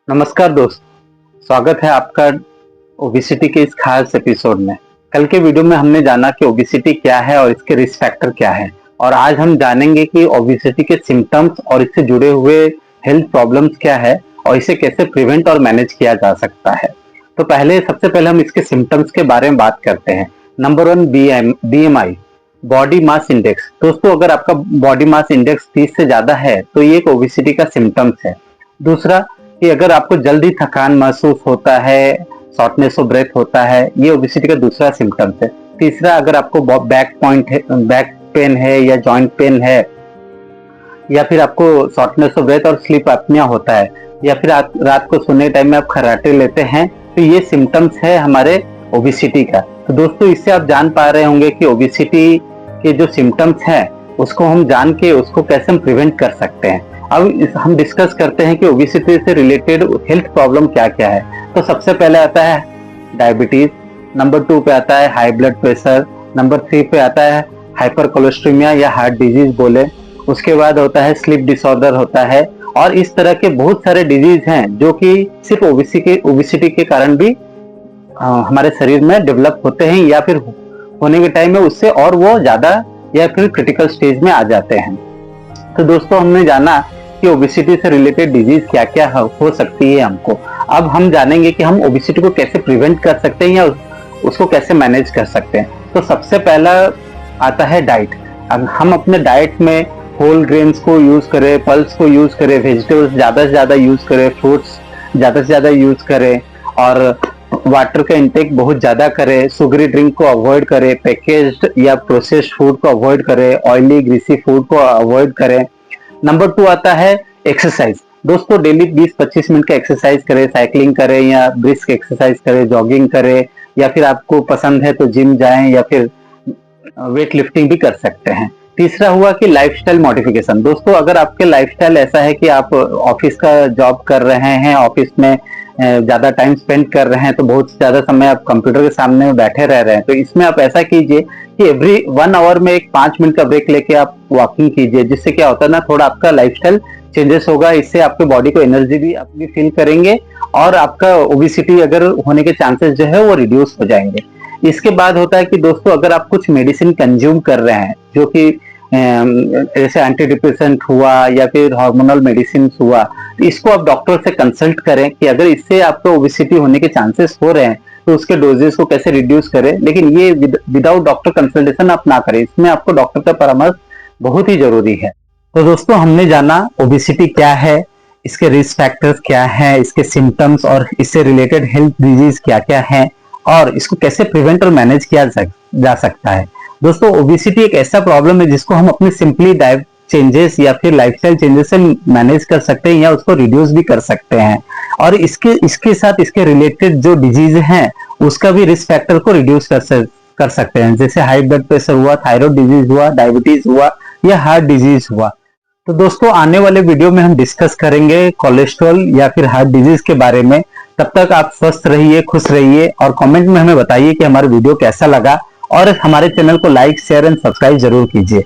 नमस्कार दोस्त, स्वागत है आपका ओबेसिटी के इस खास एपिसोड में। कल के वीडियो में हमने जाना कि ओबेसिटी क्या है और इसके रिस्क फैक्टर क्या है, और आज हम जानेंगे कि ओबेसिटी के सिम्टम्स और इससे जुड़े हुए हेल्थ प्रॉब्लम्स क्या है और इसे कैसे प्रिवेंट और मैनेज किया जा सकता है। तो सबसे पहले हम इसके सिम्टम्स के बारे में बात करते हैं। Number 1, BMI, body mass index. दोस्तों, अगर आपका बॉडी मास इंडेक्स 30 से ज्यादा है तो ये एक ओबेसिटी का सिम्टम्स है। दूसरा, कि अगर आपको जल्दी थकान महसूस होता है, शॉर्टनेस ऑफ ब्रेथ होता है, ये ओबेसिटी का दूसरा सिम्टम्स है। तीसरा, अगर आपको बैक पेन है या जॉइंट पेन है, या फिर आपको शॉर्टनेस ऑफ ब्रेथ और स्लीप एपनिया होता है, या फिर रात को सोने टाइम में आप खर्राटे लेते हैं, तो ये सिम्टम्स है हमारे ओबेसिटी का। तो दोस्तों, इससे आप जान पा रहे होंगे कि ओबेसिटी के जो सिम्टम्स हैं उसको हम जान के उसको कैसे हम प्रिवेंट कर सकते हैं। अब हम डिस्कस करते हैं कि ओबेसिटी से रिलेटेड हेल्थ प्रॉब्लम क्या क्या है। तो सबसे पहले आता है डायबिटीज, नंबर 2 पे आता है हाई ब्लड प्रेशर, नंबर 3 पे आता है हाइपर कोलेस्ट्रीमिया या हार्ट डिजीज बोले, उसके बाद होता है स्लीप डिसऑर्डर होता है, और इस तरह के बहुत सारे डिजीज हैं जो कि सिर्फ ओबेसिटी के कारण भी हमारे शरीर में डेवलप होते हैं, या फिर होने के टाइम में उससे और वो ज्यादा या फिर क्रिटिकल स्टेज में आ जाते हैं। तो दोस्तों, हमने जाना कि ओबेसिटी से रिलेटेड डिजीज क्या क्या हो सकती है हमको। अब हम जानेंगे कि हम ओबेसिटी को कैसे प्रिवेंट कर सकते हैं या उसको कैसे मैनेज कर सकते हैं। तो सबसे पहला आता है डाइट। अब हम अपने डाइट में होल ग्रेन्स को यूज करें, पल्स को यूज करें, वेजिटेबल्स ज्यादा से ज्यादा यूज करें, फ्रूट्स ज्यादा से ज्यादा यूज करें, और वाटर का इंटेक बहुत ज्यादा करें, शुगरी ड्रिंक को अवॉइड करें, पैकेज्ड या प्रोसेस्ड फूड को अवॉइड करें, ऑयली ग्रीसी फूड को अवॉइड करें। नंबर 2 आता है एक्सरसाइज। दोस्तों, डेली 20-25 मिनट का एक्सरसाइज करें, साइकिलिंग करें या ब्रिस्क एक्सरसाइज करें, जॉगिंग करें, या फिर आपको पसंद है तो जिम जाएं या फिर वेट लिफ्टिंग भी कर सकते हैं। तीसरा हुआ कि लाइफस्टाइल मॉडिफिकेशन। दोस्तों, अगर आपके लाइफस्टाइल ऐसा है कि आप ऑफिस का जॉब कर रहे हैं, ऑफिस में ज्यादा टाइम स्पेंड कर रहे हैं, तो बहुत ज्यादा समय आप कंप्यूटर के सामने बैठे रह रहे हैं, तो इसमें आप ऐसा कीजिए कि एवरी 1 आवर में एक 5 मिनट का ब्रेक लेके आप वॉकिंग कीजिए, जिससे क्या होता है ना, थोड़ा आपका लाइफस्टाइल चेंजेस होगा। इससे आपके बॉडी को एनर्जी भी आप भी फील करेंगे, और आपका ओबेसिटी अगर होने के चांसेस जो है वो रिड्यूस हो जाएंगे। इसके बाद होता है कि दोस्तों, अगर आप कुछ मेडिसिन कंज्यूम कर रहे हैं जो कि जैसे एंटी डिप्रेसेंट हुआ या फिर हार्मोनल मेडिसिन हुआ, तो इसको आप डॉक्टर से कंसल्ट करें कि अगर इससे आपको ओबेसिटी होने के चांसेस हो रहे हैं तो उसके डोजेस को कैसे रिड्यूस करें। लेकिन ये विदाउट डॉक्टर कंसल्टेशन आप ना करें, इसमें आपको डॉक्टर का परामर्श बहुत ही जरूरी है। तो दोस्तों, हमने जाना ओबेसिटी क्या है, इसके रिस्क फैक्टर्स क्या है, इसके सिम्टम्स और इससे रिलेटेड हेल्थ डिजीज क्या क्या है, और इसको कैसे प्रिवेंट और मैनेज किया जा सकता है। दोस्तों, ओबेसिटी एक ऐसा प्रॉब्लम है जिसको हम अपने सिंपली डाइट चेंजेस या फिर लाइफस्टाइल चेंजेस से मैनेज कर सकते हैं या उसको रिड्यूस भी कर सकते हैं, और इसके साथ इसके रिलेटेड जो डिजीज हैं उसका भी रिस्क फैक्टर को रिड्यूस कर सकते हैं, जैसे हाई ब्लड प्रेशर हुआ, थायराइड डिजीज हुआ, डायबिटीज हुआ या हार्ट डिजीज हुआ। तो दोस्तों, आने वाले वीडियो में हम डिस्कस करेंगे कोलेस्ट्रॉल या फिर हार्ट डिजीज के बारे में। तब तक आप स्वस्थ रहिए, खुश रहिए, और कमेंट में हमें बताइए कि हमारा वीडियो कैसा लगा, और हमारे चैनल को लाइक, शेयर एंड सब्सक्राइब जरूर कीजिए।